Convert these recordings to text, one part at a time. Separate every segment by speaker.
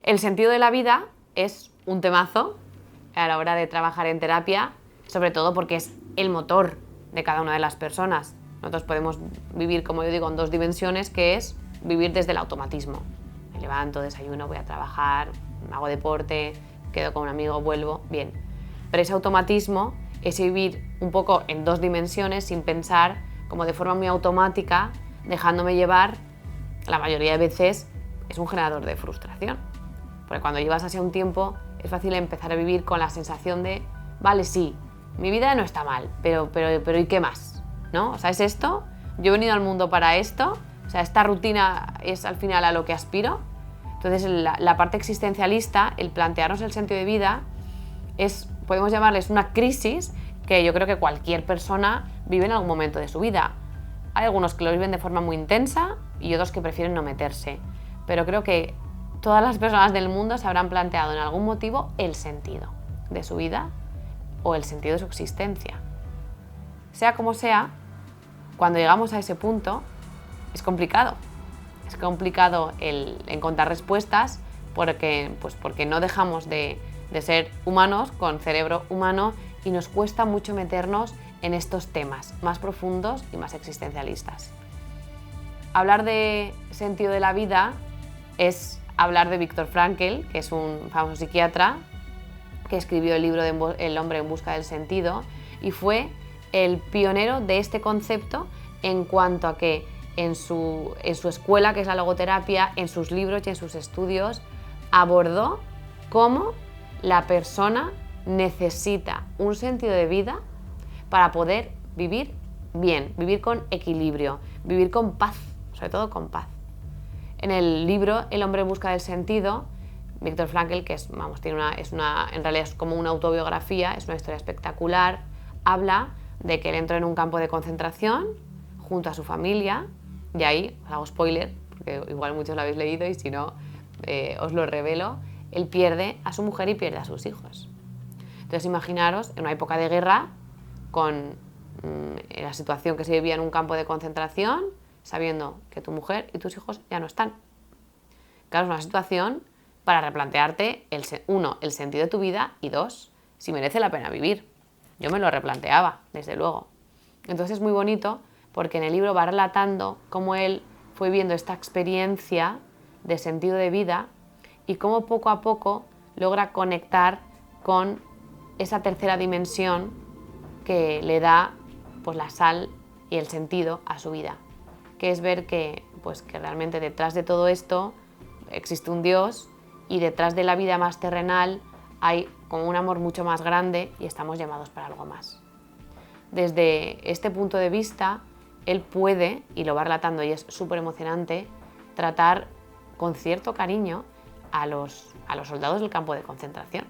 Speaker 1: El sentido de la vida es un temazo a la hora de trabajar en terapia, sobre todo porque es el motor de cada una de las personas. Nosotros podemos vivir, como yo digo, en dos dimensiones, que es vivir desde el automatismo. Me levanto, desayuno, voy a trabajar, hago deporte, quedo con un amigo, vuelvo, bien. Pero ese automatismo es vivir un poco en dos dimensiones sin pensar, como de forma muy automática, dejándome llevar, la mayoría de veces es un generador de frustración. Porque cuando llevas así un tiempo es fácil empezar a vivir con la sensación de, vale, sí, mi vida no está mal, pero ¿y qué más? ¿No? O sea, ¿es esto? Yo he venido al mundo para esto, o sea, esta rutina es al final a lo que aspiro. Entonces la parte existencialista, el plantearnos el sentido de vida, podemos llamarles una crisis que yo creo que cualquier persona vive en algún momento de su vida. Hay algunos que lo viven de forma muy intensa y otros que prefieren no meterse. Pero creo que todas las personas del mundo se habrán planteado en algún motivo el sentido de su vida o el sentido de su existencia. Sea como sea, cuando llegamos a ese punto es complicado. Es complicado el encontrar respuestas porque no dejamos de ser humanos con cerebro humano y nos cuesta mucho meternos en estos temas más profundos y más existencialistas. Hablar de sentido de la vida es hablar de Viktor Frankl, que es un famoso psiquiatra que escribió el libro de El hombre en busca del sentido y fue el pionero de este concepto en cuanto a que en su escuela, que es la logoterapia, en sus libros y en sus estudios, abordó cómo la persona necesita un sentido de vida para poder vivir bien, vivir con equilibrio, vivir con paz, sobre todo con paz. En el libro El hombre en busca del sentido, Viktor Frankl, que en realidad es como una autobiografía, es una historia espectacular, habla de que él entró en un campo de concentración junto a su familia, y ahí, os hago spoiler, porque igual muchos lo habéis leído y si no, os lo revelo, él pierde a su mujer y pierde a sus hijos. Entonces imaginaros, en una época de guerra, con la situación que se vivía en un campo de concentración, sabiendo que tu mujer y tus hijos ya no están. Claro, es una situación para replantearte, uno, el sentido de tu vida y dos, si merece la pena vivir. Yo me lo replanteaba, desde luego. Entonces es muy bonito porque en el libro va relatando cómo él fue viendo esta experiencia de sentido de vida y cómo poco a poco logra conectar con esa tercera dimensión que le da pues, la sal y el sentido a su vida, que es ver que realmente detrás de todo esto existe un Dios y detrás de la vida más terrenal hay como un amor mucho más grande y estamos llamados para algo más. Desde este punto de vista, él puede, y lo va relatando y es súper emocionante, tratar con cierto cariño a los soldados del campo de concentración.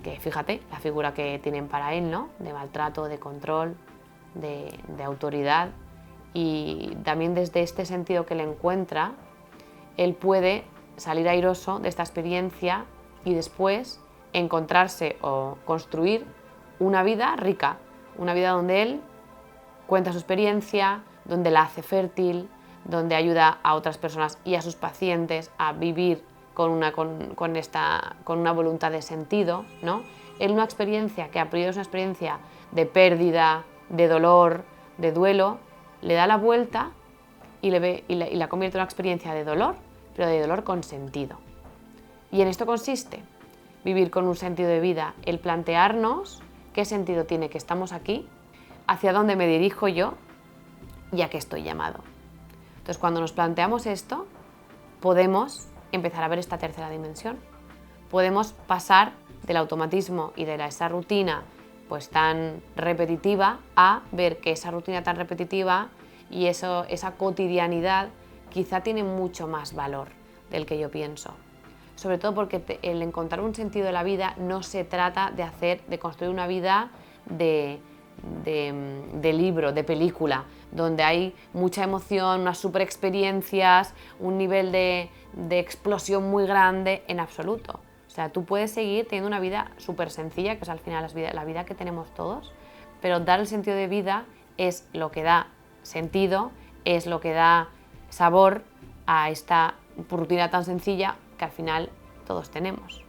Speaker 1: Que fíjate la figura que tienen para él, ¿no? De maltrato, de control, de autoridad. Y también desde este sentido que le encuentra, él puede salir airoso de esta experiencia y después encontrarse o construir una vida rica, una vida donde él cuenta su experiencia, donde la hace fértil, donde ayuda a otras personas y a sus pacientes a vivir con una voluntad de sentido, ¿no? Él una experiencia que a priori es una experiencia de pérdida, de dolor, de duelo, le da la vuelta y la convierte en una experiencia de dolor, pero de dolor con sentido. Y en esto consiste vivir con un sentido de vida, el plantearnos qué sentido tiene que estamos aquí, hacia dónde me dirijo yo y a qué estoy llamado. Entonces, cuando nos planteamos esto, podemos empezar a ver esta tercera dimensión. Podemos pasar del automatismo y de esa rutina pues tan repetitiva a ver que esa rutina tan repetitiva y esa cotidianidad quizá tiene mucho más valor del que yo pienso. Sobre todo porque el encontrar un sentido de la vida no se trata de construir una vida de libro, de película, donde hay mucha emoción, unas super experiencias, un nivel de explosión muy grande, en absoluto. O sea, tú puedes seguir teniendo una vida súper sencilla, que es al final la vida que tenemos todos, pero dar el sentido de vida es lo que da sentido, es lo que da sabor a esta rutina tan sencilla que al final todos tenemos.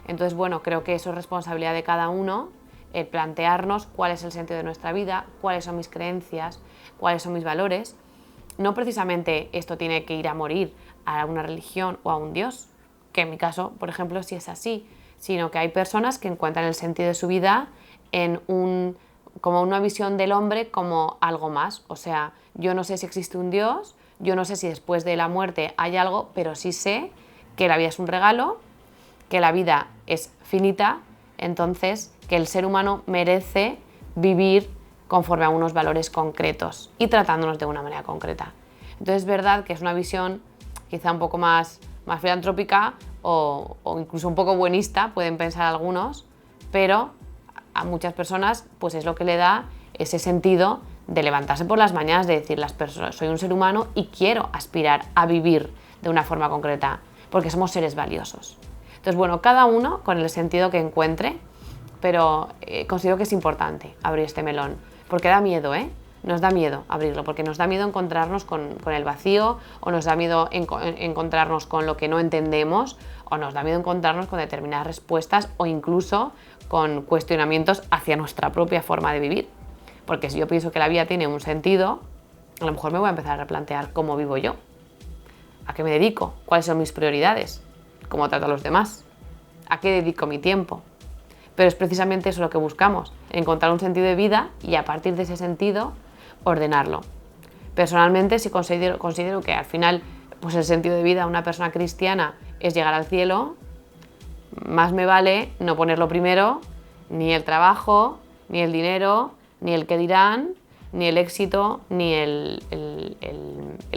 Speaker 1: Entonces, bueno, creo que eso es responsabilidad de cada uno, el plantearnos cuál es el sentido de nuestra vida, cuáles son mis creencias, cuáles son mis valores. No precisamente esto tiene que ir a morir a una religión o a un Dios, que en mi caso, por ejemplo, sí es así, sino que hay personas que encuentran el sentido de su vida en como una visión del hombre como algo más. O sea, yo no sé si existe un Dios, yo no sé si después de la muerte hay algo, pero sí sé que la vida es un regalo, que la vida es finita, entonces que el ser humano merece vivir conforme a unos valores concretos y tratándonos de una manera concreta. Entonces es verdad que es una visión quizá un poco más filantrópica o incluso un poco buenista, pueden pensar algunos, pero a muchas personas pues es lo que le da ese sentido de levantarse por las mañanas, de decir, soy un ser humano y quiero aspirar a vivir de una forma concreta, porque somos seres valiosos. Entonces, bueno, cada uno con el sentido que encuentre, pero considero que es importante abrir este melón, porque da miedo, nos da miedo abrirlo, porque nos da miedo encontrarnos con el vacío, o nos da miedo encontrarnos con lo que no entendemos, o nos da miedo encontrarnos con determinadas respuestas o incluso con cuestionamientos hacia nuestra propia forma de vivir. Porque si yo pienso que la vida tiene un sentido, a lo mejor me voy a empezar a replantear cómo vivo yo, a qué me dedico, cuáles son mis prioridades, cómo trato a los demás, a qué dedico mi tiempo. Pero es precisamente eso lo que buscamos, encontrar un sentido de vida y a partir de ese sentido ordenarlo. Personalmente, si considero que al final pues el sentido de vida de una persona cristiana es llegar al cielo, más me vale no ponerlo primero, ni el trabajo, ni el dinero, ni el qué dirán, ni el éxito, ni el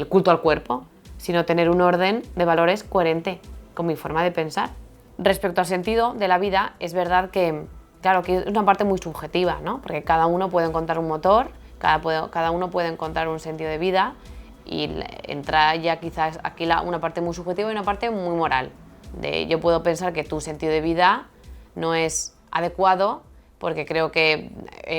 Speaker 1: culto al cuerpo, sino tener un orden de valores coherente con mi forma de pensar. Respecto al sentido de la vida, es verdad que, claro, que es una parte muy subjetiva, ¿no? Porque cada uno puede encontrar un motor, cada uno puede encontrar un sentido de vida y entra ya quizás aquí una parte muy subjetiva y una parte muy moral. Yo puedo pensar que tu sentido de vida no es adecuado porque creo que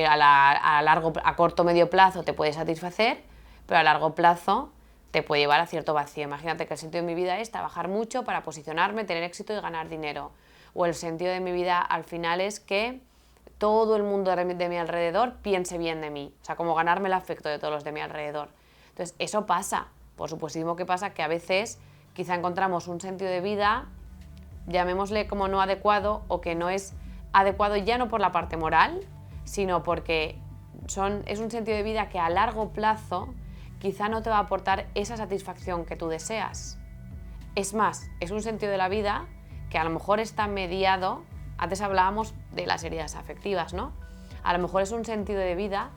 Speaker 1: a corto o medio plazo te puede satisfacer, pero a largo plazo te puede llevar a cierto vacío. Imagínate que el sentido de mi vida es trabajar mucho para posicionarme, tener éxito y ganar dinero. O el sentido de mi vida al final es que todo el mundo de mi alrededor piense bien de mí. O sea, como ganarme el afecto de todos los de mi alrededor. Entonces, eso pasa. Por supuestísimo que pasa que a veces quizá encontramos un sentido de vida, llamémosle como no adecuado, o que no es adecuado ya no por la parte moral, sino porque es un sentido de vida que a largo plazo quizá no te va a aportar esa satisfacción que tú deseas. Es más, es un sentido de la vida que a lo mejor está mediado, antes hablábamos de las heridas afectivas, ¿no? A lo mejor es un sentido de vida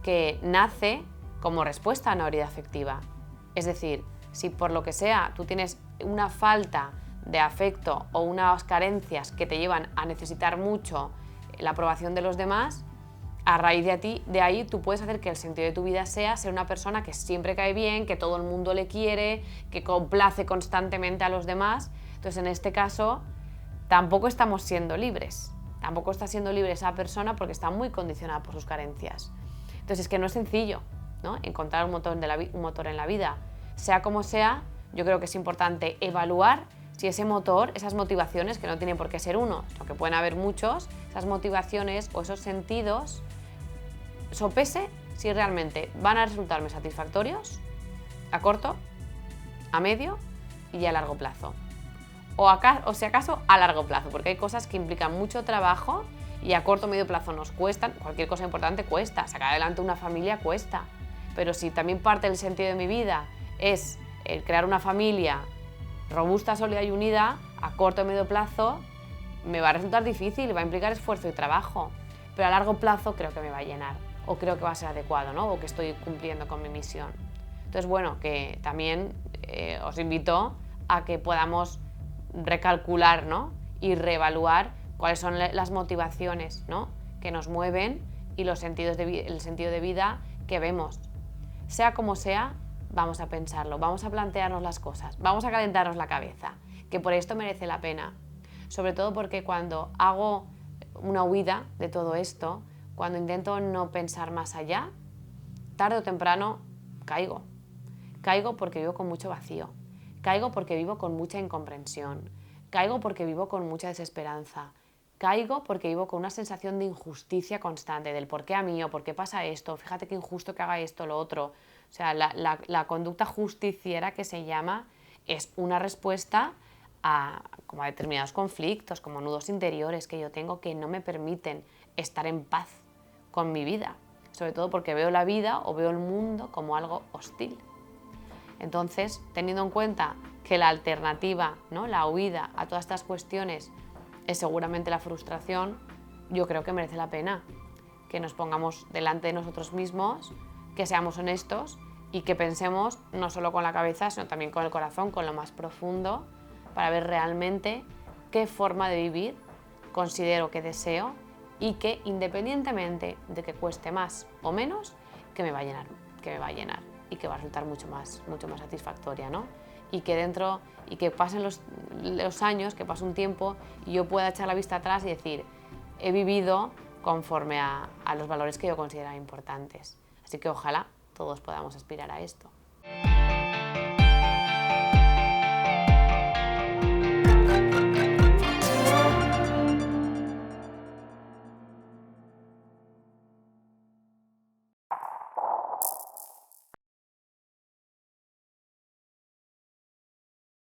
Speaker 1: que nace como respuesta a una herida afectiva. Es decir, si por lo que sea tú tienes una falta de afecto o unas carencias que te llevan a necesitar mucho la aprobación de los demás, a raíz de ahí tú puedes hacer que el sentido de tu vida sea ser una persona que siempre cae bien, que todo el mundo le quiere, que complace constantemente a los demás. Entonces, en este caso, tampoco estamos siendo libres. Tampoco está siendo libre esa persona porque está muy condicionada por sus carencias. Entonces, es que no es sencillo, ¿no? Encontrar un motor en la vida. Sea como sea, yo creo que es importante evaluar si ese motor, esas motivaciones, que no tienen por qué ser uno, sino que pueden haber muchos, esas motivaciones o esos sentidos, sopese si realmente van a resultarme satisfactorios a corto, a medio y a largo plazo. O si acaso a largo plazo, porque hay cosas que implican mucho trabajo y a corto o medio plazo nos cuestan. Cualquier cosa importante cuesta, sacar adelante una familia cuesta, pero si también parte del sentido de mi vida es el crear una familia robusta, sólida y unida, a corto o medio plazo me va a resultar difícil, va a implicar esfuerzo y trabajo, pero a largo plazo creo que me va a llenar, o creo que va a ser adecuado, ¿no? O que estoy cumpliendo con mi misión. Entonces, bueno, que también os invito a que podamos recalcular, ¿no? Y reevaluar cuáles son las motivaciones, ¿no? Que nos mueven y el sentido de vida que vemos. Sea como sea, vamos a pensarlo, vamos a plantearnos las cosas, vamos a calentarnos la cabeza, que por esto merece la pena. Sobre todo porque cuando hago una huida de todo esto, cuando intento no pensar más allá, tarde o temprano caigo. Caigo porque vivo con mucho vacío. caigo porque vivo con mucha incomprensión, caigo porque vivo con mucha desesperanza, caigo porque vivo con una sensación de injusticia constante, del por qué a mí o por qué pasa esto, fíjate qué injusto que haga esto o lo otro. O sea, la conducta justiciera que se llama es una respuesta como a determinados conflictos, como nudos interiores que yo tengo que no me permiten estar en paz con mi vida, sobre todo porque veo la vida o veo el mundo como algo hostil. Entonces, teniendo en cuenta que la alternativa, ¿no?, la huida a todas estas cuestiones es seguramente la frustración, yo creo que merece la pena que nos pongamos delante de nosotros mismos, que seamos honestos y que pensemos no solo con la cabeza, sino también con el corazón, con lo más profundo, para ver realmente qué forma de vivir considero que deseo y que, independientemente de que cueste más o menos, que me va a llenar, y que va a resultar mucho más satisfactoria, ¿no? Y que pasen los años, que pase un tiempo y yo pueda echar la vista atrás y decir, he vivido conforme a los valores que yo consideraba importantes. Así que ojalá todos podamos aspirar a esto.